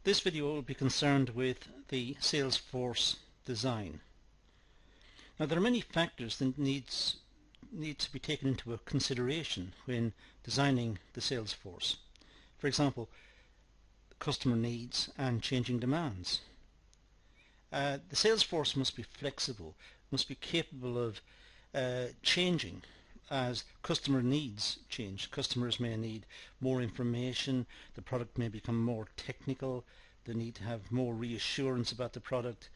This video will be concerned with the Salesforce design. Now there are many factors that need to be taken into consideration when designing the Salesforce. For example, customer needs and changing demands. The Salesforce must be flexible, must be capable of changing as customer needs change. Customers may need more information, the product may become more technical, they need to have more reassurance about the product,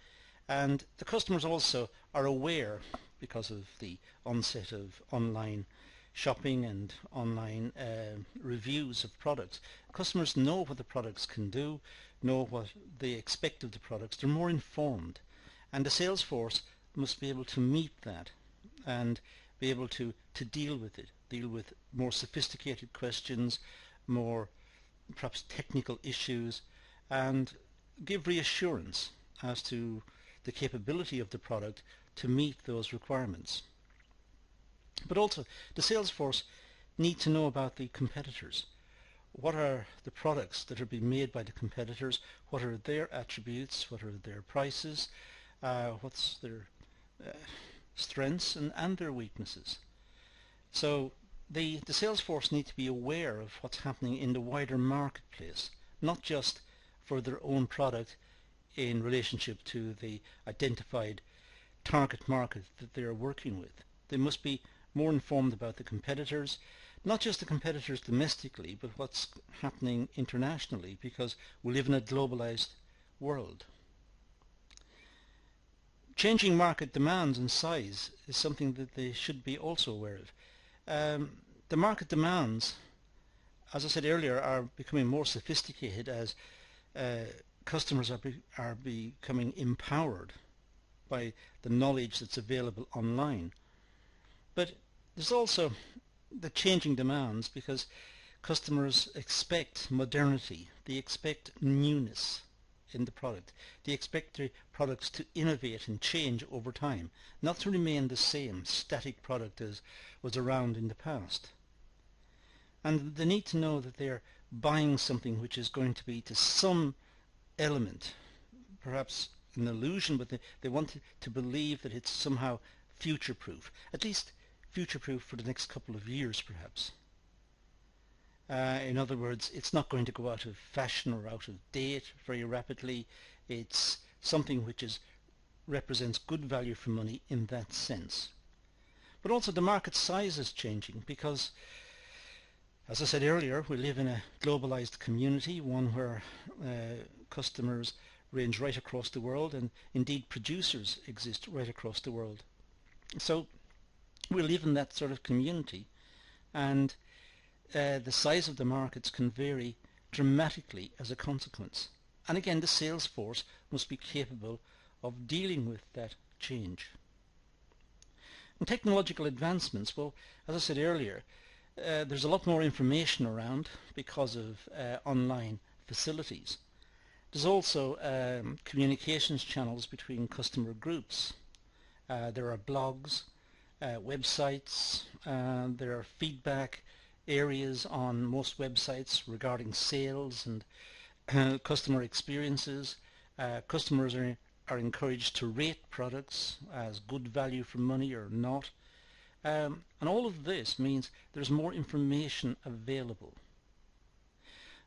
and the customers also are aware, because of the onset of online shopping and online reviews of products. Customers know what the products can do, know what they expect of the products, they're more informed, and the Salesforce must be able to meet that and be able to deal with more sophisticated questions, more perhaps technical issues, and give reassurance as to the capability of the product to meet those requirements. But also the Salesforce need to know about the competitors. What are the products that are being made by the competitors? What are their attributes? What are their prices? What's their strengths and their weaknesses? So the Salesforce need to be aware of what's happening in the wider marketplace, not just for their own product in relationship to the identified target market that they are working with. They must be more informed about the competitors, not just the competitors domestically, but what's happening internationally, because we live in a globalized world. Changing market demands and size is something that they should be also aware of. The market demands, as I said earlier, are becoming more sophisticated as customers are becoming empowered by the knowledge that's available online. But there's also the changing demands, because customers expect modernity, they expect newness in the product. They expect their products to innovate and change over time, not to remain the same static product as was around in the past. And they need to know that they're buying something which is going to be to some element, perhaps an illusion, but they want to believe that it's somehow future-proof, at least future-proof for the next couple of years perhaps. In other words, it's not going to go out of fashion or out of date very rapidly. It's something which represents good value for money in that sense. But also the market size is changing, because, as I said earlier, we live in a globalized community, one where customers range right across the world, and indeed producers exist right across the world. So we live in that sort of community, and the size of the markets can vary dramatically as a consequence. And again, the Salesforce must be capable of dealing with that change. And technological advancements, well, as I said earlier, there's a lot more information around because of online facilities. There's also communications channels between customer groups. There are blogs, websites, there are feedback areas on most websites regarding sales and customer experiences. Customers are encouraged to rate products as good value for money or not. And all of this means there's more information available.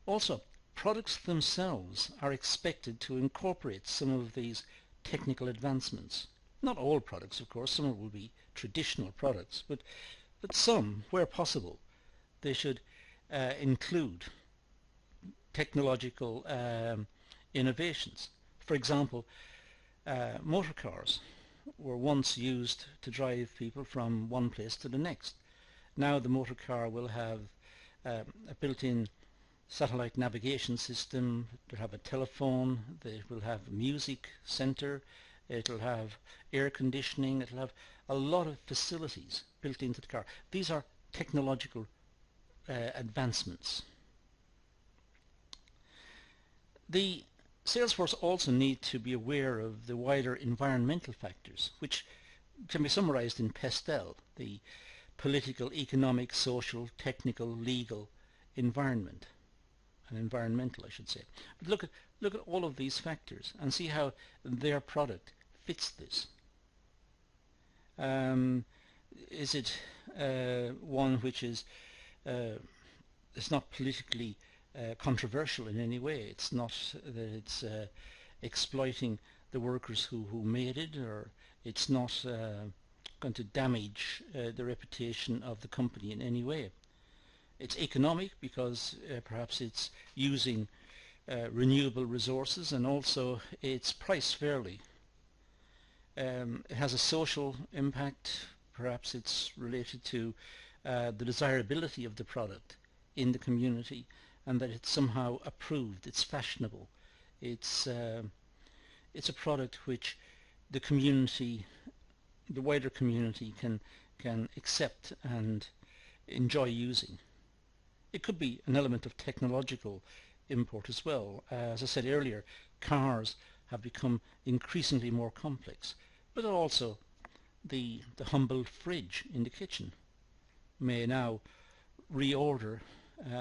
Also, products themselves are expected to incorporate some of these technical advancements. Not all products, of course, some will be traditional products, but some, where possible, they should include technological innovations. For example, motor cars were once used to drive people from one place to the next. Now the motor car will have a built-in satellite navigation system, it will have a telephone, it will have a music center, it will have air conditioning, it will have a lot of facilities built into the car. These are technological advancements. The Salesforce also need to be aware of the wider environmental factors, which can be summarized in PESTEL, the political, economic, social, technical, legal environment. and environmental, I should say. But look at all of these factors and see how their product fits this. Is it one which is it's not politically controversial in any way? It's not that it's exploiting the workers who made it, or it's not going to damage the reputation of the company in any way. It's economic because perhaps it's using renewable resources, and also it's priced fairly. It has a social impact. Perhaps it's related to the desirability of the product in the community, and that it's somehow approved, it's fashionable. It's a product which the community, the wider community, can accept and enjoy using. It could be an element of technological import as well. As I said earlier, cars have become increasingly more complex, but also the humble fridge in the kitchen may now reorder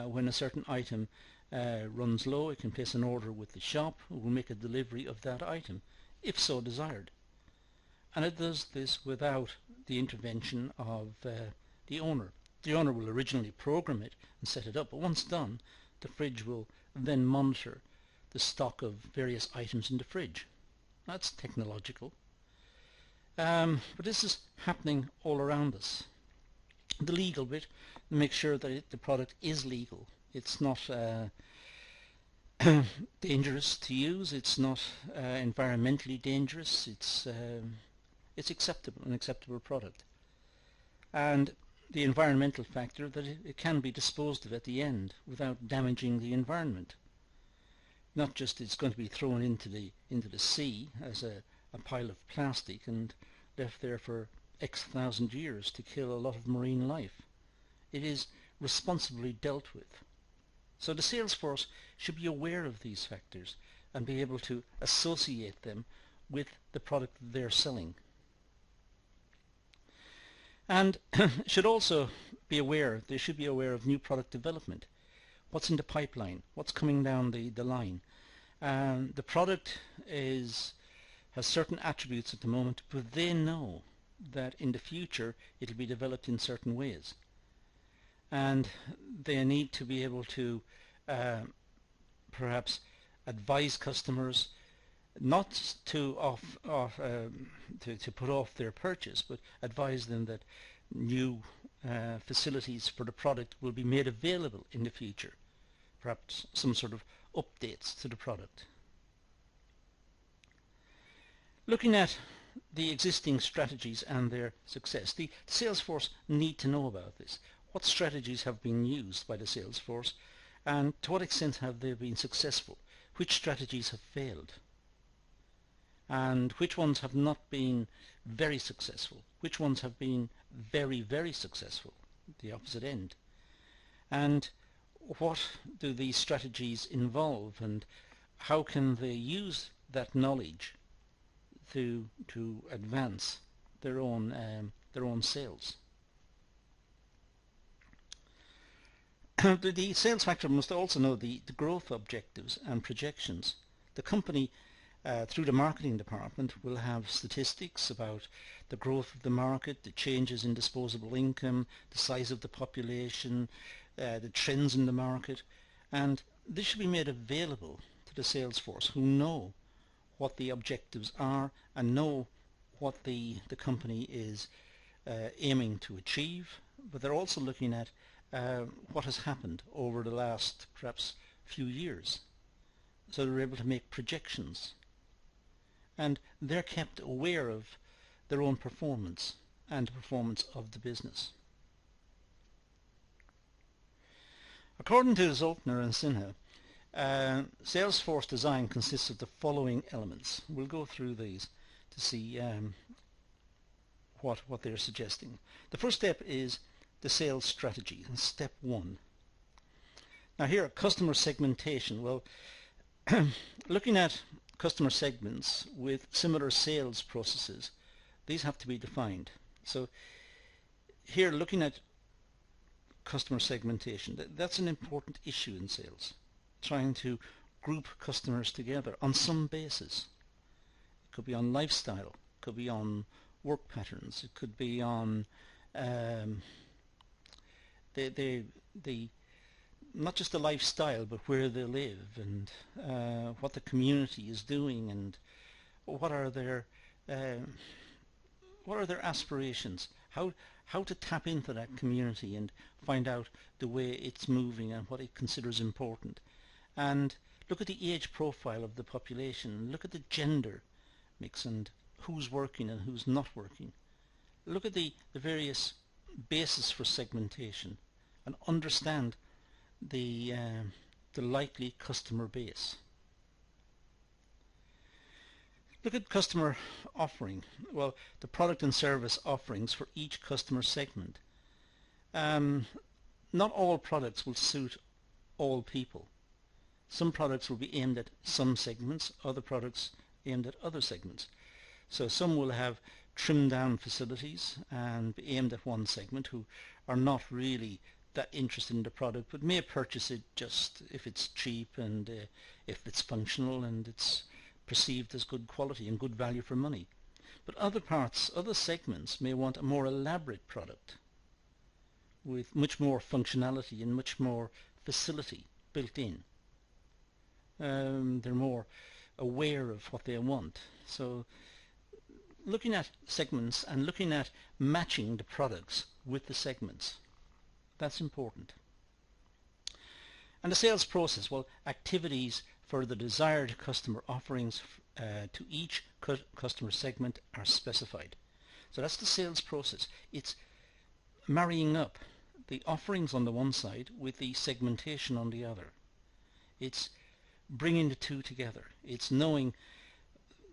when a certain item runs low. It can place an order with the shop who will make a delivery of that item if so desired, and it does this without the intervention of the owner. The owner will originally program it and set it up, but once done, the fridge will then monitor the stock of various items in the fridge. That's technological. But this is happening all around us. The legal bit, make sure that the product is legal. It's not dangerous to use. It's not environmentally dangerous. It's acceptable, an acceptable product. And the environmental factor, that it can be disposed of at the end without damaging the environment. Not just it's going to be thrown into the sea as a pile of plastic and left there for X thousand years to kill a lot of marine life. It is responsibly dealt with. So the Salesforce should be aware of these factors and be able to associate them with the product they're selling. And should also be aware, they should be aware of new product development. What's in the pipeline? What's coming down the line? The product has certain attributes at the moment, but they know that in the future it'll be developed in certain ways. And they need to be able to perhaps advise customers not to put off their purchase, but advise them that new facilities for the product will be made available in the future. Perhaps some sort of updates to the product. Looking at the existing strategies and their success, the Salesforce need to know about this. What strategies have been used by the Salesforce, and to what extent have they been successful? Which strategies have failed? And which ones have not been very successful? Which ones have been very, very successful, the opposite end? And what do these strategies involve, and how can they use that knowledge to advance their own sales? The sales factor must also know the growth objectives and projections. The company, through the marketing department, will have statistics about the growth of the market, the changes in disposable income, the size of the population, the trends in the market, and this should be made available to the Salesforce, who know what the objectives are and know what the company is aiming to achieve, but they're also looking at what has happened over the last perhaps few years, so they're able to make projections, and they're kept aware of their own performance and the performance of the business. According to Zoltner and Sinha, Salesforce design consists of the following elements. We'll go through these to see what they're suggesting. The first step is the sales strategy, step 1. Now here, customer segmentation. Well, looking at customer segments with similar sales processes, these have to be defined. So here, looking at customer segmentation, that's an important issue in sales. trying to group customers together on some basis. It could be on lifestyle, it could be on work patterns, it could be on the not just the lifestyle, but where they live, and what the community is doing, and what are their aspirations, how to tap into that community and find out the way it's moving and what it considers important. And look at the age profile of the population, look at the gender mix and who's working and who's not working. Look at the various bases for segmentation and understand the likely customer base. Look at customer offering. Well, the product and service offerings for each customer segment. Not all products will suit all people. Some products will be aimed at some segments, other products aimed at other segments. So some will have trimmed down facilities and be aimed at one segment who are not really that interested in the product, but may purchase it just if it's cheap and if it's functional and it's perceived as good quality and good value for money. But other segments may want a more elaborate product with much more functionality and much more facility built in. They're more aware of what they want. So looking at segments and looking at matching the products with the segments, that's important. And the sales process, well, activities for the desired customer offerings to each customer segment are specified. So that's the sales process. It's marrying up the offerings on the one side with the segmentation on the other. It's bringing the two together. It's knowing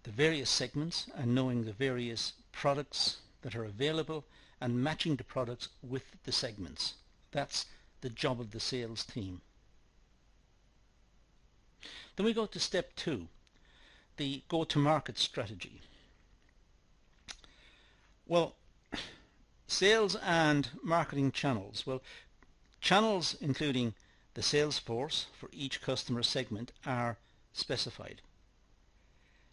the various segments and knowing the various products that are available and matching the products with the segments. That's the job of the sales team. Then we go to step 2, the go-to-market strategy. Well, sales and marketing channels. Well, channels including the Salesforce for each customer segment are specified.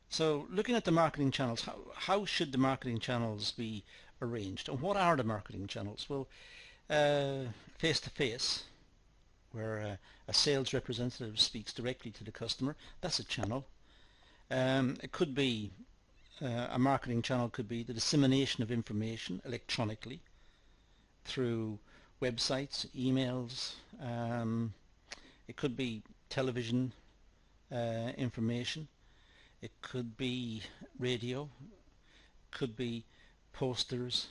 So looking at the marketing channels, how should the marketing channels be arranged? And what are the marketing channels? Well, face-to-face, where a sales representative speaks directly to the customer, that's a channel. It could be a marketing channel could be the dissemination of information electronically through websites, emails. It could be television information. It could be radio. It could be posters.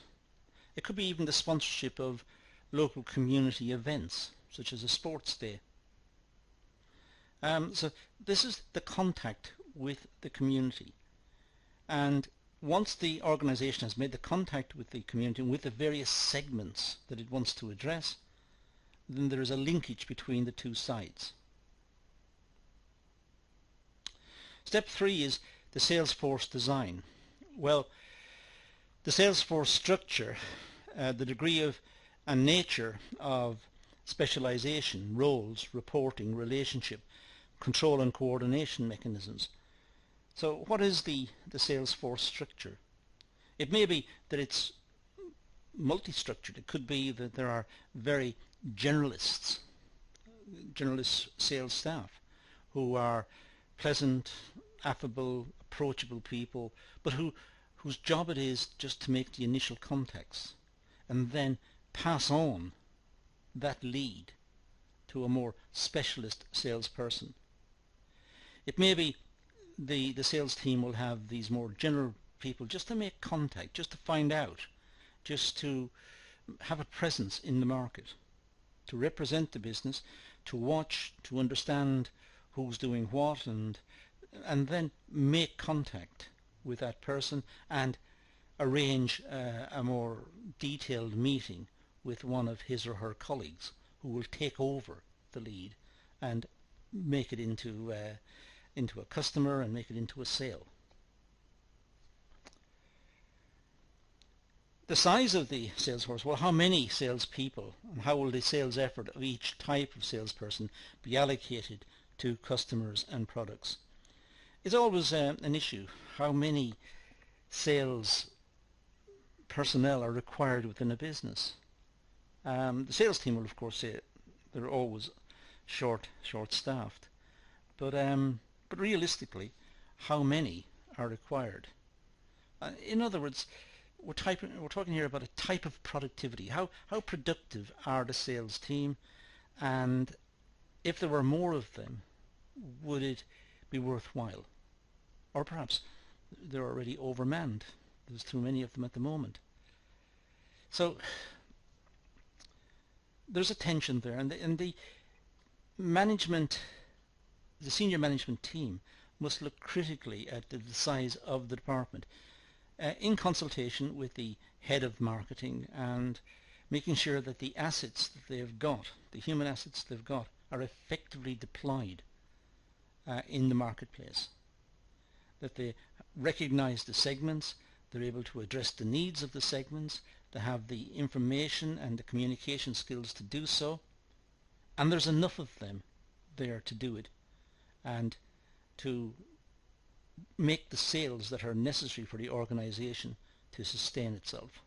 It could be even the sponsorship of local community events, such as a sports day. So this is the contact with the community. And once the organization has made the contact with the community and with the various segments that it wants to address, then there is a linkage between the two sides. Step 3 is the Salesforce design. Well, the Salesforce structure, the degree of and nature of specialization, roles, reporting, relationship, control and coordination mechanisms. So what is the Salesforce structure? It may be that it's multi-structured. It could be that there are very generalist sales staff who are pleasant, affable, approachable people, but whose job it is just to make the initial contacts and then pass on that lead to a more specialist salesperson. It may be the sales team will have these more general people just to make contact, just to find out, just to have a presence in the market, to represent the business, to watch, to understand who's doing what, and then make contact with that person and arrange a more detailed meeting with one of his or her colleagues who will take over the lead and make it into a customer and make it into a sale. The size of the sales force, well, how many salespeople and how will the sales effort of each type of salesperson be allocated to customers and products. It's always an issue how many sales personnel are required within a business. The sales team will of course say they're always short-staffed, but realistically, how many are required? In other words, we're talking here about a type of productivity. How productive are the sales team, and if there were more of them, would it be worthwhile? Or perhaps they're already overmanned. There's too many of them at the moment. So there's a tension there, and the management, the senior management team, must look critically at the size of the department in consultation with the head of marketing, and making sure that the assets that they've got, the human assets they've got, are effectively deployed in the marketplace. That they recognize the segments, they're able to address the needs of the segments, they have the information and the communication skills to do so, and there's enough of them there to do it and to make the sales that are necessary for the organization to sustain itself.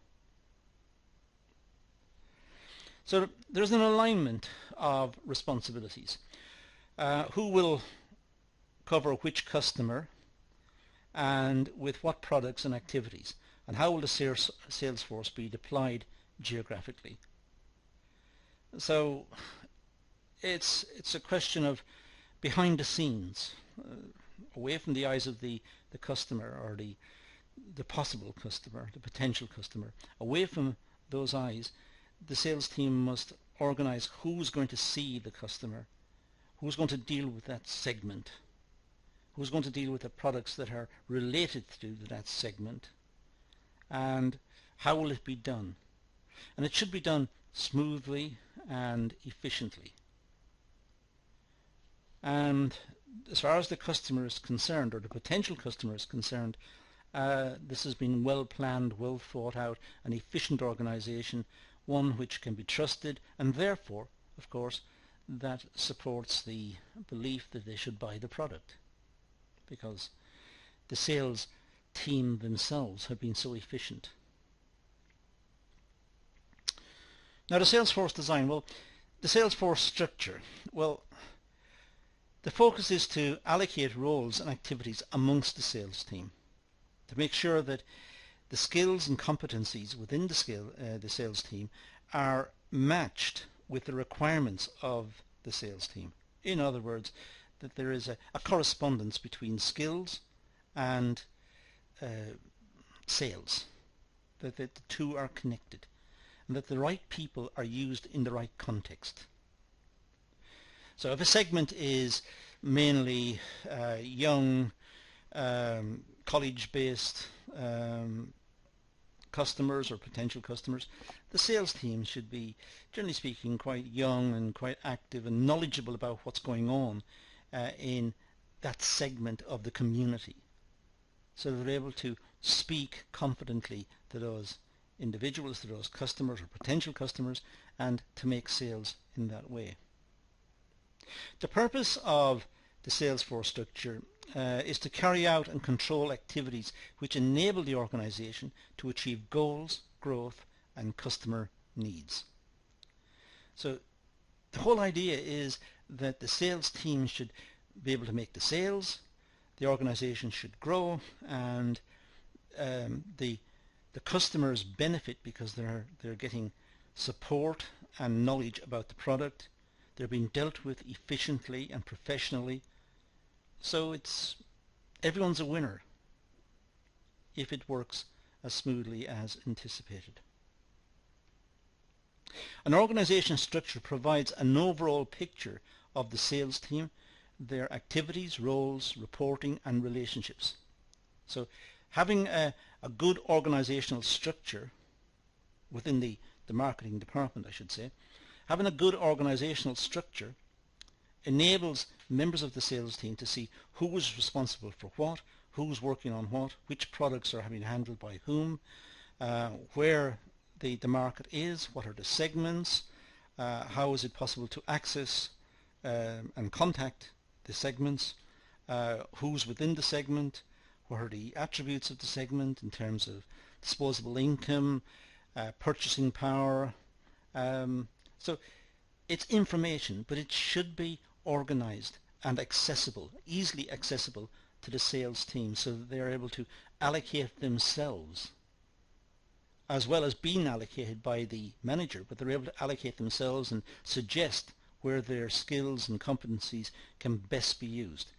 So there's an alignment of responsibilities. Who will cover which customer and with what products and activities, and how will the sales force be deployed geographically? So it's a question of behind the scenes, away from the eyes of the customer, or the possible customer, the potential customer. Away from those eyes, the sales team must organize who's going to see the customer, who's going to deal with that segment, who's going to deal with the products that are related to that segment, and how will it be done. And it should be done smoothly and efficiently. And as far as the customer is concerned, or the potential customer is concerned, this has been well planned, well thought out, an efficient organization, one which can be trusted, and therefore, of course, that supports the belief that they should buy the product, because the sales team themselves have been so efficient. Now the Salesforce design, well, the Salesforce structure, well, the focus is to allocate roles and activities amongst the sales team to make sure that the skills and competencies within the sales team are matched with the requirements of the sales team. In other words, that there is a correspondence between skills and sales, that the two are connected, and that the right people are used in the right context. So if a segment is mainly young, college-based customers or potential customers, the sales team should be, generally speaking, quite young and quite active and knowledgeable about what's going on in that segment of the community, so that they're able to speak confidently to those individuals, to those customers or potential customers, and to make sales in that way. The purpose of the Salesforce structure is to carry out and control activities which enable the organization to achieve goals, growth, and customer needs. So the whole idea is that the sales team should be able to make the sales, the organization should grow, and the customers benefit because they're getting support and knowledge about the product. They're being dealt with efficiently and professionally. So everyone's a winner if it works as smoothly as anticipated. An organization structure provides an overall picture of the sales team, their activities, roles, reporting, and relationships. So having a good organizational structure within the marketing department, I should say, having a good organizational structure enables members of the sales team to see who is responsible for what, who's working on what, which products are being handled by whom, where the market is, what are the segments, how is it possible to access and contact the segments, who's within the segment, what are the attributes of the segment in terms of disposable income, purchasing power. So it's information, but it should be organized and accessible, easily accessible to the sales team, so that they're able to allocate themselves, as well as being allocated by the manager, but they're able to allocate themselves and suggest where their skills and competencies can best be used.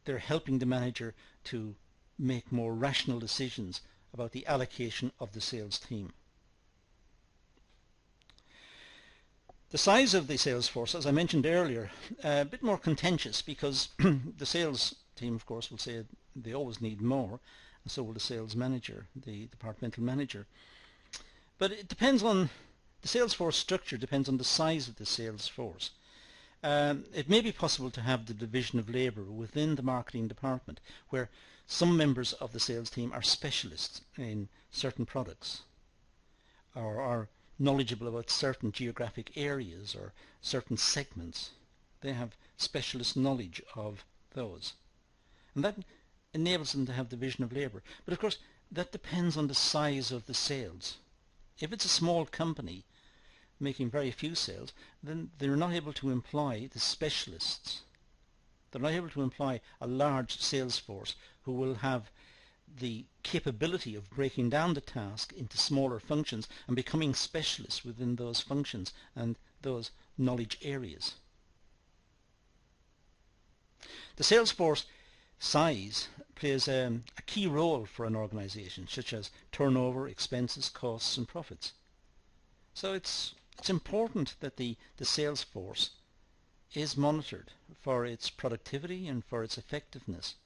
They're helping the manager to make more rational decisions about the allocation of the sales team. The size of the sales force, as I mentioned earlier, a bit more contentious, because the sales team, of course, will say they always need more, and so will the sales manager, the departmental manager. But it depends on, the sales force structure depends on the size of the sales force. It may be possible to have the division of labour within the marketing department, where some members of the sales team are specialists in certain products, or are knowledgeable about certain geographic areas or certain segments. They have specialist knowledge of those, and that enables them to have division of labour. But of course that depends on the size of the sales. If it's a small company making very few sales, then they're not able to employ the specialists. They're not able to employ a large sales force who will have the capability of breaking down the task into smaller functions and becoming specialists within those functions and those knowledge areas. The sales force size plays a key role for an organization, such as turnover, expenses, costs and profits. So it's important that the sales force is monitored for its productivity and for its effectiveness.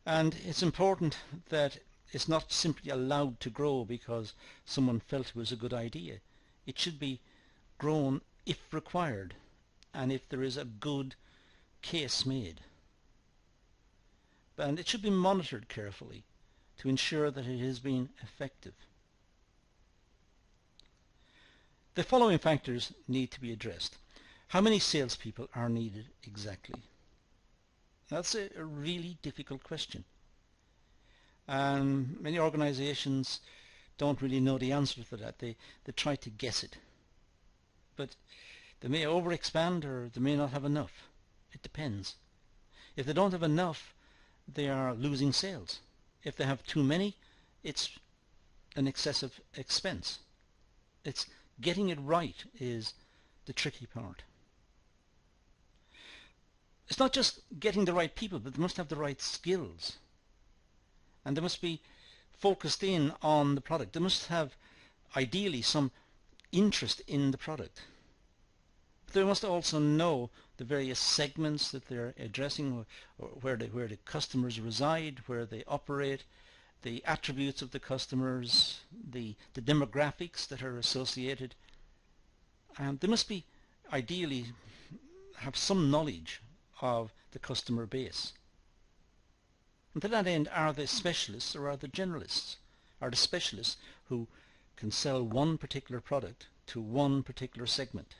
And it's important that it's not simply allowed to grow because someone felt it was a good idea. It should be grown if required and if there is a good case made. And it should be monitored carefully to ensure that it has been effective. The following factors need to be addressed. How many salespeople are needed exactly? That's a really difficult question. And many organizations don't really know the answer to that. They try to guess it. But they may overexpand or they may not have enough. It depends. If they don't have enough, they are losing sales. If they have too many, it's an excessive expense. It's getting it right is the tricky part. It's not just getting the right people, but they must have the right skills. And they must be focused in on the product. They must have, ideally, some interest in the product. But they must also know the various segments that they're addressing, or where the customers reside, where they operate, the attributes of the customers, the demographics that are associated. And they must be, ideally, have some knowledge of the customer base. And to that end, are they specialists or are they generalists? Are the specialists who can sell one particular product to one particular segment?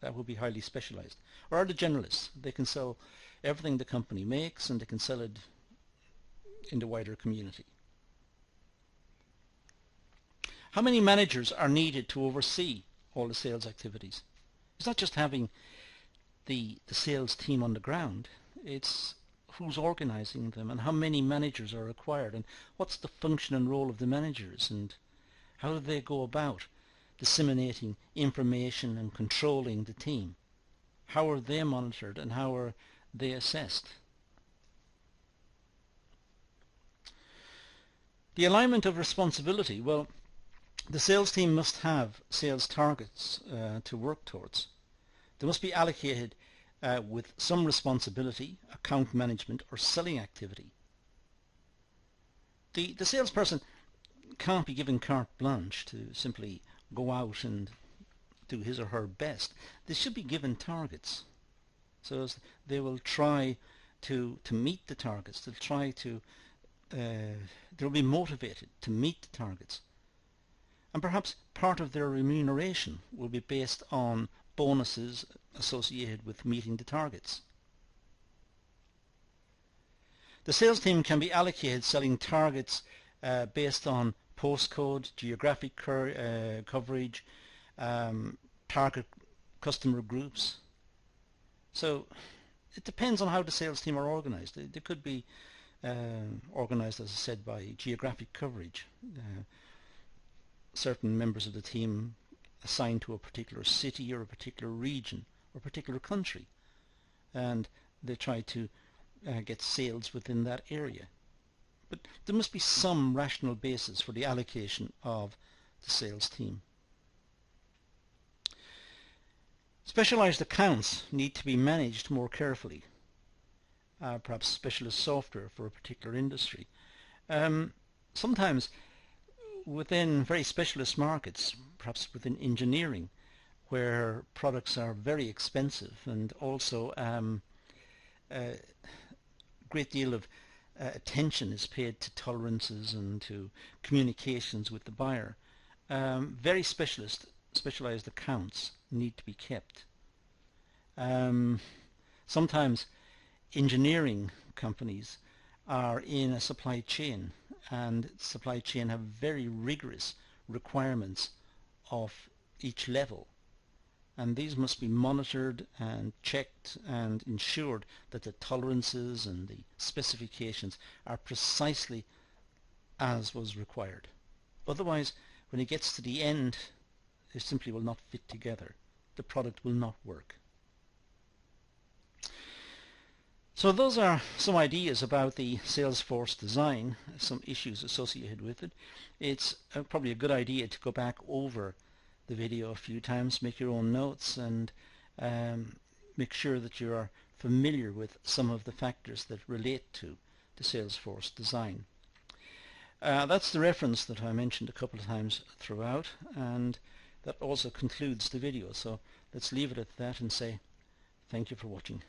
That would be highly specialized. Or are the generalists? They can sell everything the company makes and they can sell it in the wider community. How many managers are needed to oversee all the sales activities? It's not just having the sales team on the ground, it's who's organizing them and how many managers are required and what's the function and role of the managers and how do they go about disseminating information and controlling the team. How are they monitored and how are they assessed? The alignment of responsibility, well, the sales team must have sales targets to work towards. They must be allocated with some responsibility, account management or selling activity. The salesperson can't be given carte blanche to simply go out and do his or her best. They should be given targets. So they will try to meet the targets. They'll try to, they'll be motivated to meet the targets. And perhaps part of their remuneration will be based on bonuses associated with meeting the targets. The sales team can be allocated selling targets based on postcode, geographic coverage, target customer groups. So it depends on how the sales team are organized. They could be organized, as I said, by geographic coverage. Certain members of the team assigned to a particular city or a particular region or a particular country, and they try to get sales within that area. But there must be some rational basis for the allocation of the sales team. Specialized accounts need to be managed more carefully. Perhaps specialist software for a particular industry. Sometimes within very specialist markets, perhaps within engineering, where products are very expensive and also a great deal of attention is paid to tolerances and to communications with the buyer, very specialized accounts need to be kept. Sometimes engineering companies are in a supply chain, and supply chain have very rigorous requirements of each level, and these must be monitored and checked and ensured that the tolerances and the specifications are precisely as was required. Otherwise, when it gets to the end, they simply will not fit together. The product will not work. So those are some ideas about the Salesforce design, some issues associated with it. It's probably a good idea to go back over the video a few times, make your own notes, and make sure that you are familiar with some of the factors that relate to the Salesforce design. That's the reference that I mentioned a couple of times throughout, and that also concludes the video. So let's leave it at that and say thank you for watching.